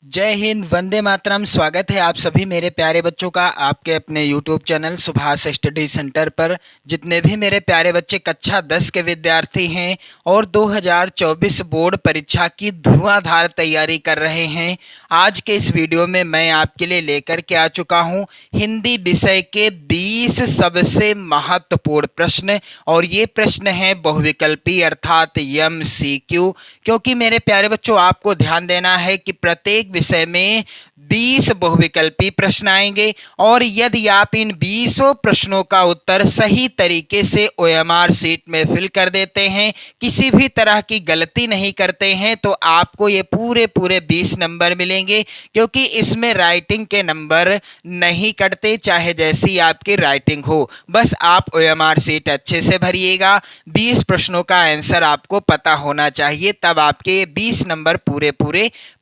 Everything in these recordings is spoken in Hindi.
जय हिंद, वंदे मातरम। स्वागत है आप सभी मेरे प्यारे बच्चों का आपके अपने YouTube channel Subhash study centre पर। जितने भी मेरे प्यारे बच्चे कक्षा 10 के विद्यार्थी हैं और 2024 बोर्ड परीक्षा की धुआंधार तैयारी कर रहे हैं, आज के इस वीडियो में मैं आपके लिए लेकर के आ चुका हूं हिंदी विषय के 20 सबसे महत्वपूर्ण प्रश्न। और ये प्रश्न है बहुविकल्पी अर्थात MCQ। क्योंकि मेरे प्यारे बच्चों, आपको ध्यान देना है कि प्रत्येक विषय में 20 बहुविकल्पी प्रश्न आएंगे और यदि आप इन 20 प्रश्नों का उत्तर सही तरीके से OMR शीट में फिल कर देते हैं, किसी भी तरह की गलती नहीं करते हैं, तो आपको ये पूरे 20 नंबर मिलेंगे। क्योंकि इसमें राइटिंग के नंबर नहीं कटते, चाहे जैसी आपकी राइटिंग हो, बस आप OMR शीट अच्छे से भरिएगा। 20 प्रश्नों का आंसर आपको पता होना चाहिए, तब आपके 20 नंबर पूरे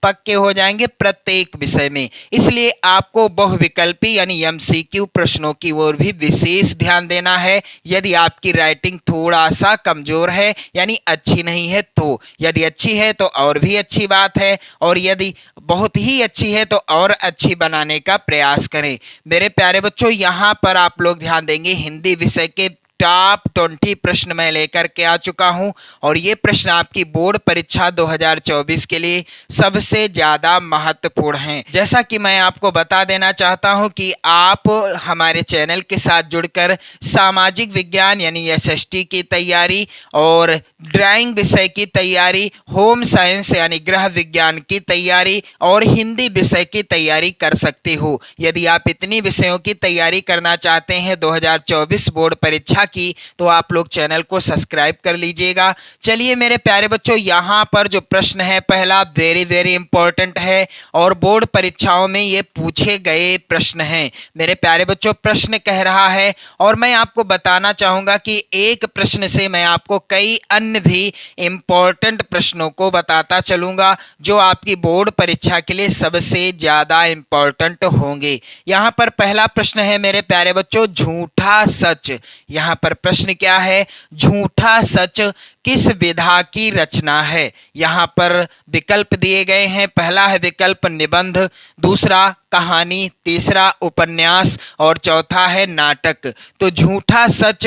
पक्के हो जाएंगे प्रत्येक विषय में। इसलिए आपको बहुविकल्पी यानी MCQ प्रश्नों की ओर भी विशेष ध्यान देना है। यदि आपकी राइटिंग थोड़ा सा कमजोर है यानी अच्छी नहीं है, तो यदि अच्छी है तो और भी अच्छी बात है, और यदि बहुत ही अच्छी है तो और अच्छी बनाने का प्रयास करें। मेरे प्यारे बच्चों, यहाँ पर आप लोग ध्यान देंगे, हिंदी विषय के टॉप 20 प्रश्न मैं लेकर के आ चुका हूं और ये प्रश्न आपकी बोर्ड परीक्षा 2024 के लिए सबसे ज्यादा महत्वपूर्ण हैं। जैसा कि मैं आपको बता देना चाहता हूं कि आप हमारे चैनल के साथ जुड़कर सामाजिक विज्ञान यानी SST की तैयारी और ड्राइंग विषय की तैयारी, होम साइंस यानी गृह विज्ञान की तैयारी और हिंदी विषय की तैयारी कर सकते हो। यदि आप इतनी विषयों की तैयारी करना चाहते हैं 2024 बोर्ड परीक्षा की, तो आप लोग चैनल को सब्सक्राइब कर लीजिएगा। चलिए मेरे प्यारे बच्चों, यहाँ पर जो प्रश्न है पहला वेरी इंपॉर्टेंट है और बोर्ड परीक्षाओं में ये पूछे गए प्रश्न हैं। मेरे प्यारे बच्चों, प्रश्न कह रहा है और मैं आपको बताना चाहूंगा कि एक प्रश्न से मैं आपको कई अन्य भी इंपॉर्टेंट प्रश्नों को बताता चलूंगा जो आपकी बोर्ड परीक्षा के लिए सबसे ज्यादा इंपॉर्टेंट होंगे। यहाँ पर पहला प्रश्न है मेरे प्यारे बच्चों, झूठा सच। यहाँ पर प्रश्न क्या है, झूठा सच किस विधा की रचना है। यहाँ पर विकल्प दिए गए हैं। पहला है विकल्प निबंध, दूसरा कहानी, तीसरा उपन्यास और चौथा है नाटक। तो झूठा सच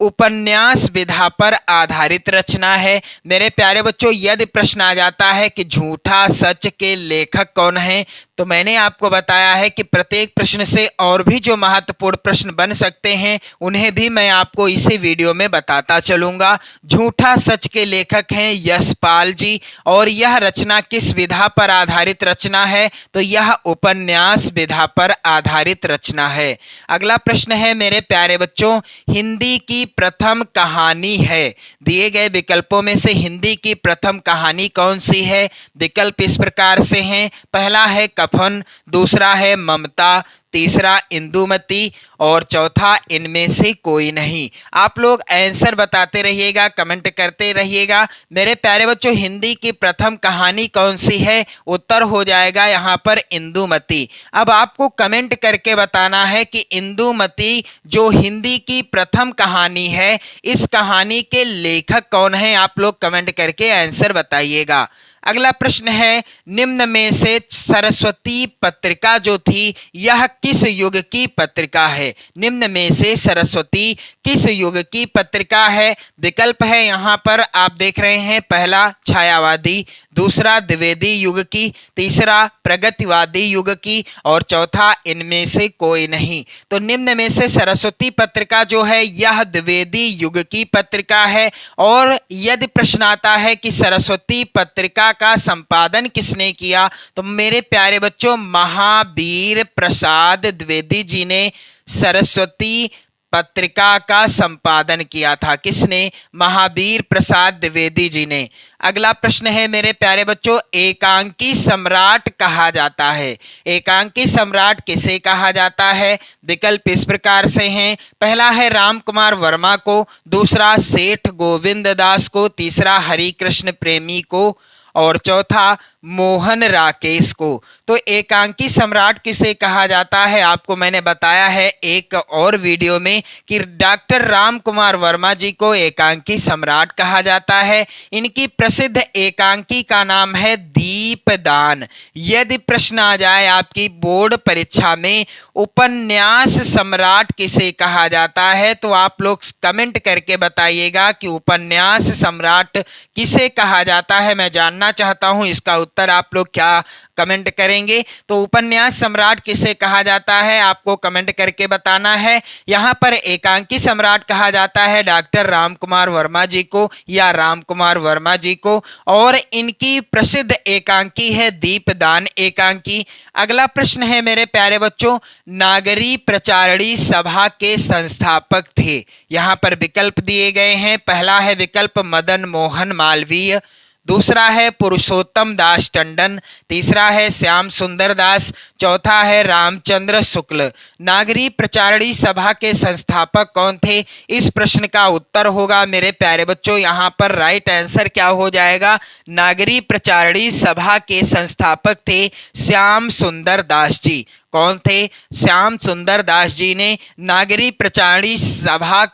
उपन्यास विधा पर आधारित रचना है। मेरे प्यारे बच्चों, यदि प्रश्न आ जाता है कि झूठा सच के लेखक कौन है, तो मैंने आपको बताया है कि प्रत्येक प्रश्न से और भी जो महत्वपूर्ण प्रश्न बन सकते हैं उन्हें भी मैं आपको इसी वीडियो में बताता चलूंगा। झूठा सच के लेखक हैं यशपाल जी और यह रचना किस विधा पर आधारित रचना है, तो यह उपन्यास विधा पर आधारित रचना है। अगला प्रश्न है मेरे प्यारे बच्चों, हिंदी की प्रथम कहानी है। दिए गए विकल्पों में से हिंदी की प्रथम कहानी कौन सी है। विकल्प इस प्रकार से हैं। पहला है कफन, दूसरा है ममता, तीसरा इंदुमती और चौथा इनमें से कोई नहीं। आप लोग आंसर बताते रहिएगा, कमेंट करते रहिएगा। मेरे प्यारे बच्चों, हिंदी की प्रथम कहानी कौन सी है, उत्तर हो जाएगा यहाँ पर इंदुमती। अब आपको कमेंट करके बताना है कि इंदुमती जो हिंदी की प्रथम कहानी है, इस कहानी के लेखक कौन है। आप लोग कमेंट करके आंसर बताइएगा। अगला प्रश्न है, निम्न में से सरस्वती पत्रिका जो थी यह किस युग की पत्रिका है। निम्न में से सरस्वती किस युग की पत्रिका है। विकल्प है यहाँ पर आप देख रहे हैं, पहला छायावादी, दूसरा द्विवेदी युग की, तीसरा प्रगतिवादी युग की और चौथा इनमें से कोई नहीं। तो निम्न में से सरस्वती पत्रिका जो है यह द्विवेदी युग की पत्रिका है। और यदि प्रश्न आता है कि सरस्वती पत्रिका का संपादन किसने किया, तो मेरे प्यारे बच्चों, महावीर प्रसाद द्विवेदी जी ने सरस्वती पत्रिका का संपादन किया था। किसने? महावीर प्रसाद द्विवेदी जी ने। अगला प्रश्न है मेरे प्यारे बच्चों, एकांकी सम्राट कहा जाता है। एकांकी सम्राट किसे कहा जाता है। विकल्प इस प्रकार से हैं। पहला है राम कुमार वर्मा को, दूसरा सेठ गोविंद दास को, तीसरा हरिकृष्ण प्रेमी को और चौथा मोहन राकेश को। तो एकांकी सम्राट किसे कहा जाता है? आपको मैंने बताया है एक और वीडियो में कि डॉक्टर राम कुमार वर्मा जी को एकांकी सम्राट कहा जाता है। इनकी प्रसिद्ध एकांकी का नाम है दीपदान। यदि प्रश्न आ जाए आपकी बोर्ड परीक्षा में उपन्यास सम्राट किसे कहा जाता है, तो आप लोग कमेंट करके बताइएगा कि उपन्यास सम्राट किसे कहा जाता है। मैं जानना चाहता हूं इसका उत्तर आप लोग क्या कमेंट करेंगे। तो उपन्यास सम्राट किसे कहा जाता है आपको कमेंट करके बताना है। यहां पर एकांकी सम्राट कहा जाता है डॉक्टर राम कुमार वर्मा जी को या राम कुमार वर्मा जी को, और इनकी प्रसिद्ध एकांकी है दीपदान एकांकी। अगला प्रश्न है मेरे प्यारे बच्चों, नागरी प्रचारणी सभा के संस्थापक थे। यहां पर विकल्प दिए गए हैं। पहला है विकल्प मदन मोहन मालवीय, दूसरा है पुरुषोत्तम दास टंडन, तीसरा है श्याम सुंदर दास, चौथा है रामचंद्र शुक्ल। नागरी प्रचारणी सभा के संस्थापक कौन थे? इस प्रश्न का उत्तर होगा मेरे प्यारे बच्चों, यहाँ पर राइट आंसर क्या हो जाएगा? नागरी प्रचारणी सभा के संस्थापक थे श्याम सुंदर दास जी। कौन थे? श्याम सुंदर दास जी ने नागरी प्रचारणी सभा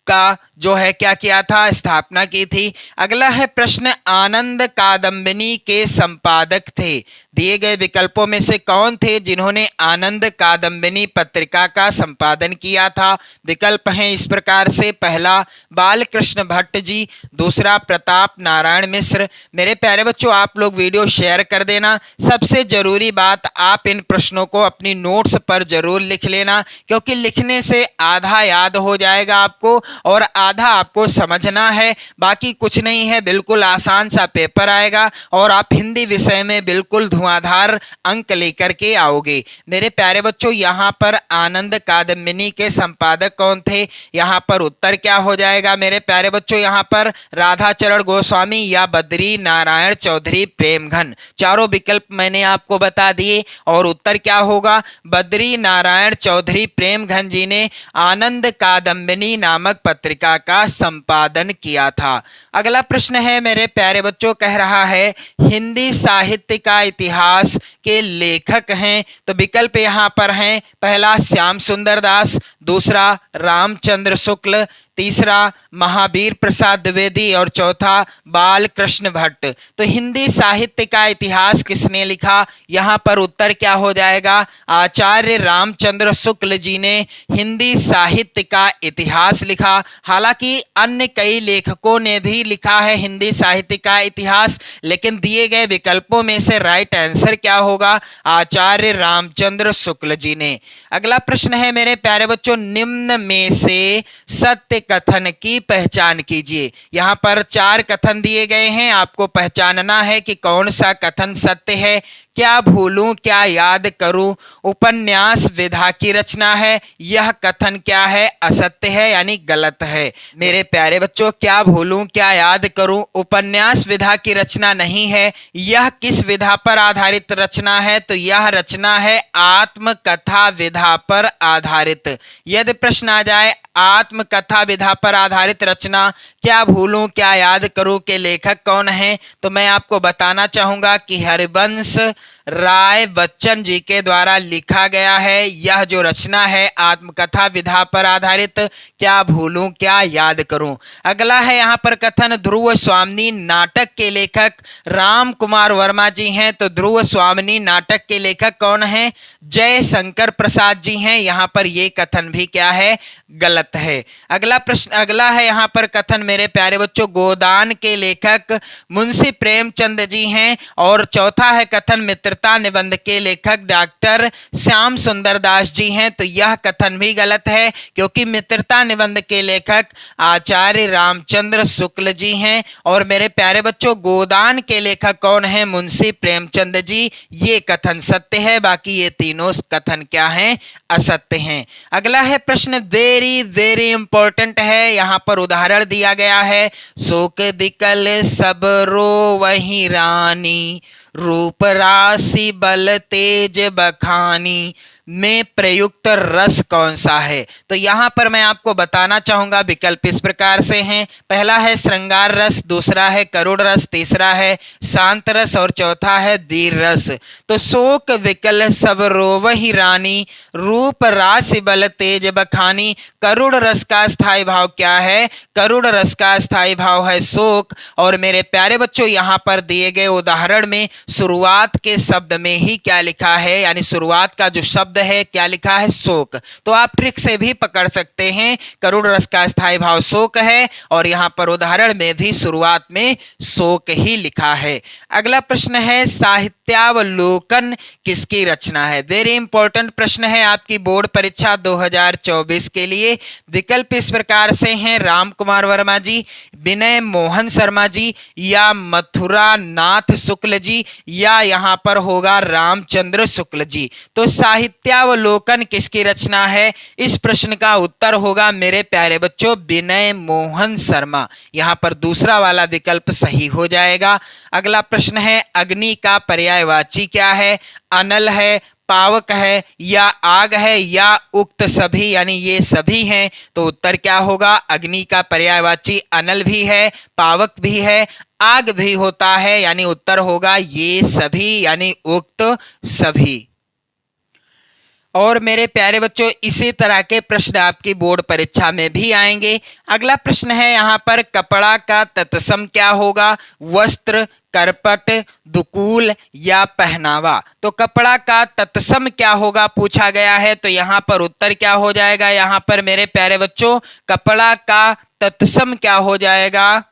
का जो है क्या किया था? स्थापना की थी। अगला है प्रश्न, आनंद कादम्बिनी के संपादक थे। दिए गए विकल्पों में से कौन थे जिन्होंने आनंद कादम्बिनी पत्रिका का संपादन किया था? विकल्प हैं इस प्रकार से, पहला बालकृष्ण भट्ट जी, दूसरा प्रताप नारायण मिश्र। मेरे प्यारे बच्चों आप लोग वीडियो शेयर कर देना। सबसे जरूरी बात, आप इन प्रश्नों को अपनी नोट्स पर जरूर लिख लेना, क्योंकि लिखने से आधा याद हो जाएगा आपको और आधा आपको समझना है। बाकी कुछ नहीं है, बिल्कुल आसान सा पेपर आएगा और आप हिंदी विषय में बिल्कुल धुआंधार अंक लेकर के आओगे। मेरे प्यारे बच्चों यहाँ पर आनंद कादम्बिनी के संपादक कौन थे? यहाँ पर उत्तर क्या हो जाएगा मेरे प्यारे बच्चों? यहाँ पर राधाचरण गोस्वामी या बद्री नारायण चौधरी प्रेमघन। चारों विकल्प मैंने आपको बता दिए और उत्तर क्या होगा? बद्री नारायण चौधरी प्रेमघन जी ने आनंद कादम्बिनी नामक पत्रिका का संपादन किया था। अगला प्रश्न है मेरे प्यारे बच्चों, कह रहा है हिंदी साहित्य का इतिहास के लेखक हैं। तो विकल्प यहाँ पर हैं, पहला श्याम सुंदर दास, दूसरा रामचंद्र शुक्ल, तीसरा महावीर प्रसाद द्विवेदी और चौथा बालकृष्ण भट्ट। तो हिंदी साहित्य का इतिहास किसने लिखा? यहाँ पर उत्तर क्या हो जाएगा? आचार्य रामचंद्र शुक्ल जी ने हिंदी साहित्य का इतिहास लिखा। हालांकि अन्य कई लेखकों ने भी लिखा है हिंदी साहित्य का इतिहास, लेकिन दिए गए विकल्पों में से राइट आंसर क्या होगा? आचार्य रामचंद्र शुक्ल जी ने। अगला प्रश्न है मेरे प्यारे बच्चों, निम्न में से सत्य कथन की पहचान कीजिए। यहाँ पर 4 कथन दिए गए हैं, आपको पहचानना है कि कौन सा कथन सत्य है। क्या भूलूं क्या याद करूं उपन्यास विधा की रचना है, यह कथन क्या है? असत्य है यानी गलत है। मेरे प्यारे बच्चों, क्या भूलूं क्या याद करूं उपन्यास विधा की रचना नहीं है। यह किस विधा पर आधारित रचना है? तो यह रचना है आत्मकथा विधा पर आधारित। यदि प्रश्न आ जाए आत्मकथा विधा पर आधारित रचना क्या भूलूं क्या याद करूं के लेखक कौन हैं, तो मैं आपको बताना चाहूंगा कि हरिवंश राय बच्चन जी के द्वारा लिखा गया है यह जो रचना है आत्मकथा विधा पर आधारित, क्या भूलूं क्या याद करूं। अगला है यहाँ पर कथन, ध्रुव स्वामिनी नाटक के लेखक राम कुमार वर्मा जी हैं। तो ध्रुव स्वामिनी नाटक के लेखक कौन हैं? जय शंकर प्रसाद जी हैं। यहाँ पर ये कथन भी क्या है? गलत है। अगला प्रश्न, अगला है यहाँ पर कथन मेरे प्यारे बच्चों, गोदान के लेखक मुंशी प्रेमचंद जी हैं। और चौथा है कथन, मित्रता निबंध के लेखक डॉक्टर श्याम सुंदर दास जी हैं। तो यह कथन भी गलत है, क्योंकि मित्रता निबंध के लेखक आचार्य रामचंद्र शुक्ल जी हैं। और मेरे प्यारे बच्चों, गोदान के लेखक कौन है? मुंशी प्रेमचंद जी। ये कथन सत्य है, बाकी ये तीनों कथन क्या हैं? असत्य हैं। अगला है प्रश्न, वेरी वेरी इंपॉर्टेंट है। यहाँ पर उदाहरण दिया गया है, शोक दिकल सब रो वही रानी, रूप राशि बल तेज बखानी, में प्रयुक्त रस कौन सा है? तो यहाँ पर मैं आपको बताना चाहूंगा विकल्प इस प्रकार से हैं। पहला है श्रृंगार रस, दूसरा है करुण रस, तीसरा है शांत रस और चौथा है धीर रस। तो शोक विकल सब रोवहि रानी, रूप राशि बल तेज बखानी। करुण रस का स्थायी भाव क्या है? करुण रस का स्थायी भाव है शोक। और मेरे प्यारे बच्चों, यहाँ पर दिए गए उदाहरण में शुरुआत के शब्द में ही क्या लिखा है, यानी शुरुआत का जो शब्द है क्या लिखा है? शोक। तो आप ट्रिक से भी पकड़ सकते हैं, करुण रस का स्थायी भाव शोक है और यहाँ पर उदाहरण में भी शुरुआत में शोक ही लिखा है। अगला प्रश्न है साहित्यावलोकन किसकी रचना है? वेरी इंपॉर्टेंट प्रश्न है आपकी बोर्ड परीक्षा 2024 के लिए। विकल्प इस प्रकार से हैं, राम कुमार वर्मा जी, विनय मोहन शर्मा जी, या मथुरा नाथ शुक्ल जी, या यहाँ पर होगा रामचंद्र शुक्ल जी। तो साहित्यावलोकन किसकी रचना है? इस प्रश्न का उत्तर होगा मेरे प्यारे बच्चों विनय मोहन शर्मा। यहाँ पर दूसरा वाला विकल्प सही हो जाएगा। अगला प्रश्न है अग्नि का पर्यायवाची क्या है? अनल है, पावक है, या आग है, या उक्त सभी, यानी ये सभी हैं। तो उत्तर क्या होगा? अग्नि का पर्यायवाची अनल भी है, पावक भी है, आग भी होता है, यानी उत्तर होगा ये सभी, यानी उक्त सभी। और मेरे प्यारे बच्चों इसी तरह के प्रश्न आपकी बोर्ड परीक्षा में भी आएंगे। अगला प्रश्न है यहाँ पर कपड़ा का तत्सम क्या होगा? वस्त्र, करपट, दुकूल या पहनावा। तो कपड़ा का तत्सम क्या होगा पूछा गया है। तो यहाँ पर उत्तर क्या हो जाएगा? यहाँ पर मेरे प्यारे बच्चों कपड़ा का तत्सम क्या हो जाएगा?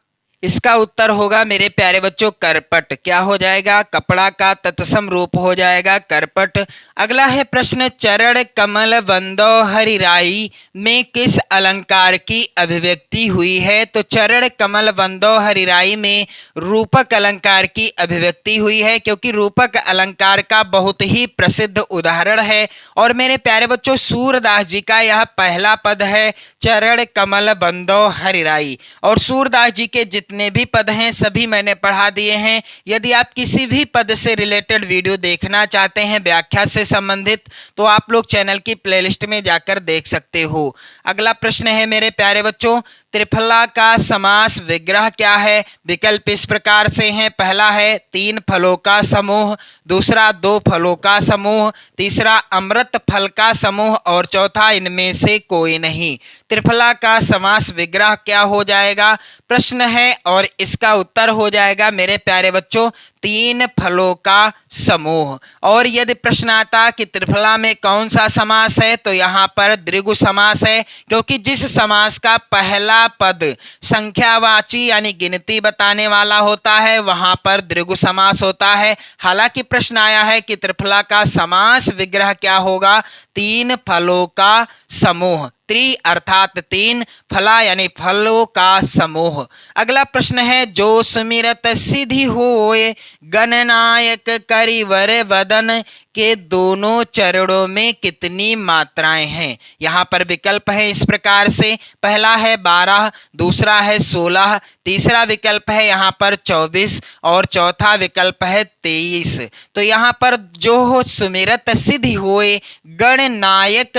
इसका उत्तर होगा मेरे प्यारे बच्चों करपट। क्या हो जाएगा? कपड़ा का तत्सम रूप हो जाएगा करपट। अगला है प्रश्न चरण कमल बंदो हरिराई में किस अलंकार की अभिव्यक्ति हुई है? तो चरण कमल बंदो हरिराई में रूपक अलंकार की अभिव्यक्ति हुई है, क्योंकि रूपक अलंकार का बहुत ही प्रसिद्ध उदाहरण है। और मेरे प्यारे बच्चों सूरदास जी का यह पहला पद है, चरण कमल बंदो हरिराई। और सूरदास जी के जितने भी पद हैं सभी मैंने पढ़ा दिए हैं। यदि आप किसी भी पद से रिलेटेड वीडियो देखना चाहते हैं व्याख्या से संबंधित, तो आप लोग चैनल की प्लेलिस्ट में जाकर देख सकते हो। अगला प्रश्न है मेरे प्यारे बच्चों त्रिफला का समास विग्रह क्या है? विकल्प इस प्रकार से हैं। पहला है 3 फलों का समूह, दूसरा 2 फलों का समूह, तीसरा अमृत फल का समूह और चौथा इनमें से कोई नहीं। त्रिफला का समास विग्रह क्या हो जाएगा? प्रश्न है और इसका उत्तर हो जाएगा मेरे प्यारे बच्चों 3 फलों का समूह। और यदि प्रश्न आता कि त्रिफला में कौन सा समास है, तो यहाँ पर द्विगु समास है, क्योंकि जिस समास का पहला पद संख्यावाची यानी गिनती बताने वाला होता है वहां पर द्विगु समास होता है। हालांकि प्रश्न आया है कि त्रिफला का समास विग्रह क्या होगा? 3 फलों का समूह। त्रि अर्थात 3, फला यानी फलों का समूह। अगला प्रश्न है जो सुमिरत सिद्धि होए गणनायक करिवर वदन के दोनों चरणों में कितनी मात्राएं हैं? यहाँ पर विकल्प है इस प्रकार से। पहला है 12, दूसरा है 16, तीसरा विकल्प है यहाँ पर 24 और चौथा विकल्प है 23। तो यहाँ पर जो हो सुमिरत सिद्धि होए गणनायक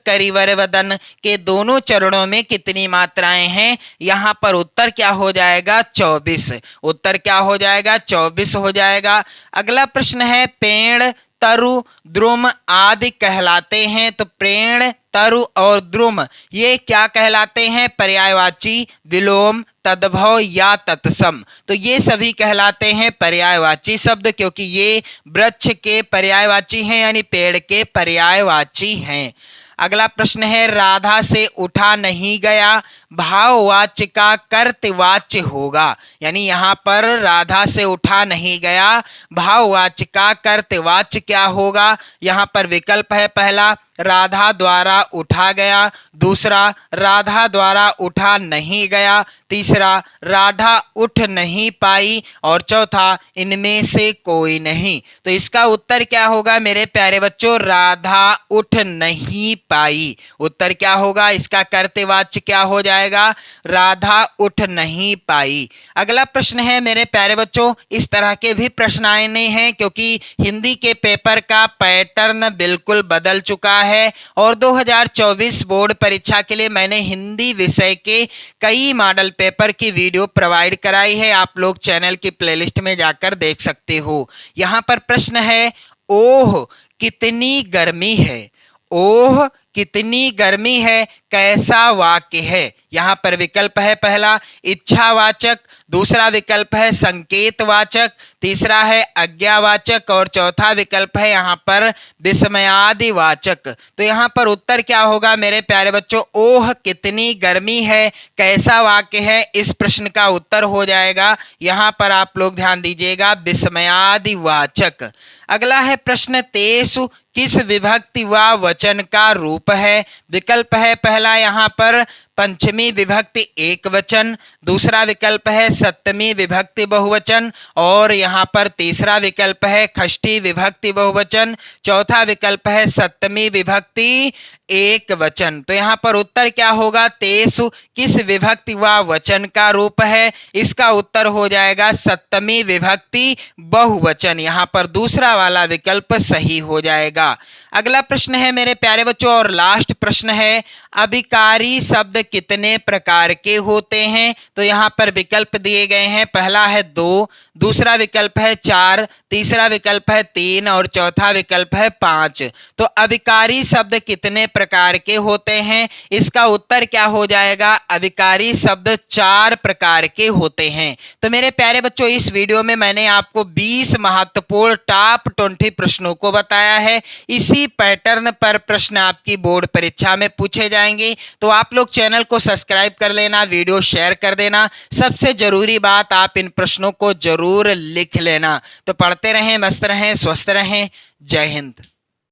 करिवर वदन के दोनों चरणों में कितनी मात्राएं हैं? यहाँ पर उत्तर क्या हो जाएगा? 24। उत्तर क्या हो जाएगा? 24 हो जाएगा। अगला प्रश्न है पेड़, तरु, द्रुम आदि कहलाते हैं। तो पेड़, तरु और द्रुम ये क्या कहलाते हैं? पर्यायवाची, विलोम, तद्भव या तत्सम। तो ये सभी कहलाते हैं पर्यायवाची शब्द, क्योंकि ये वृक्ष के पर्यायवाची हैं, यानी पेड़ के पर्यायवाची हैं। अगला प्रश्न है राधा से उठा नहीं गया भाववाच्य का कर्तवाच्य होगा। यानी यहाँ पर राधा से उठा नहीं गया भाववाच्य का कर्तवाच्य क्या होगा? यहाँ पर विकल्प है पहला राधा द्वारा उठा गया, दूसरा राधा द्वारा उठा नहीं गया, तीसरा राधा उठ नहीं पाई और चौथा इनमें से कोई नहीं। तो इसका उत्तर क्या होगा मेरे प्यारे बच्चों? राधा उठ नहीं पाई। उत्तर क्या होगा? इसका कर्तवाच्य क्या हो जाएगा? जाएगा राधा उठ नहीं पाई। अगला प्रश्न है मेरे प्यारे बच्चों, इस तरह के भी प्रश्न आए नहीं हैं क्योंकि हिंदी के पेपर का पैटर्न बिल्कुल बदल चुका है और 2024 बोर्ड परीक्षा के लिए मैंने हिंदी विषय के कई मॉडल पेपर की वीडियो प्रोवाइड कराई है। आप लोग चैनल की प्लेलिस्ट में जाकर देख सकते हो। यहाँ पर प्रश्न है, ओह कितनी गर्मी है। ओह कितनी गर्मी है कैसा वाक्य है। यहाँ पर विकल्प है, पहला इच्छावाचक, दूसरा विकल्प है संकेतवाचक, तीसरा है आज्ञावाचक और चौथा विकल्प है यहाँ पर विस्मयादिवाचक। तो यहाँ पर उत्तर क्या होगा मेरे प्यारे बच्चों, ओह कितनी गर्मी है कैसा वाक्य है, इस प्रश्न का उत्तर हो जाएगा यहाँ पर आप लोग ध्यान दीजिएगा विस्मयादिवाचक। अगला है प्रश्न, तेषु किस विभक्ति व वचन का रूप है। विकल्प है, पहला यहाँ पर पंचमी विभक्ति एक वचन, दूसरा विकल्प है सप्तमी विभक्ति बहुवचन और यहाँ पर तीसरा विकल्प है षष्ठी विभक्ति बहुवचन, चौथा विकल्प है सप्तमी विभक्ति एक वचन। तो यहाँ पर उत्तर क्या होगा, तेषु किस विभक्ति व वचन का रूप है, इसका उत्तर हो जाएगा सप्तमी विभक्ति बहुवचन। यहाँ पर दूसरा वाला विकल्प सही हो जाएगा। अगला प्रश्न है मेरे प्यारे बच्चों और लास्ट प्रश्न है, अभिकारी शब्द कितने प्रकार के होते हैं। तो यहाँ पर विकल्प दिए गए हैं, पहला है 2, दूसरा विकल्प है 4, तीसरा विकल्प है 3 और चौथा विकल्प है 5। तो अभिकारी शब्द कितने प्रकार के होते हैं, इसका उत्तर क्या हो जाएगा, अभिकारी शब्द 4 प्रकार के होते हैं। तो मेरे प्यारे बच्चों इस वीडियो में मैंने आपको 20 महत्वपूर्ण टॉप 20 प्रश्नों को बताया है। इसी पैटर्न पर प्रश्न आपकी बोर्ड परीक्षा में पूछे जाएंगे। तो आप लोग चैनल को सब्सक्राइब कर लेना, वीडियो शेयर कर देना, सबसे जरूरी बात आप इन प्रश्नों को जरूर लिख लेना। तो पढ़ते रहें, मस्त रहें, स्वस्थ रहें। जय हिंद।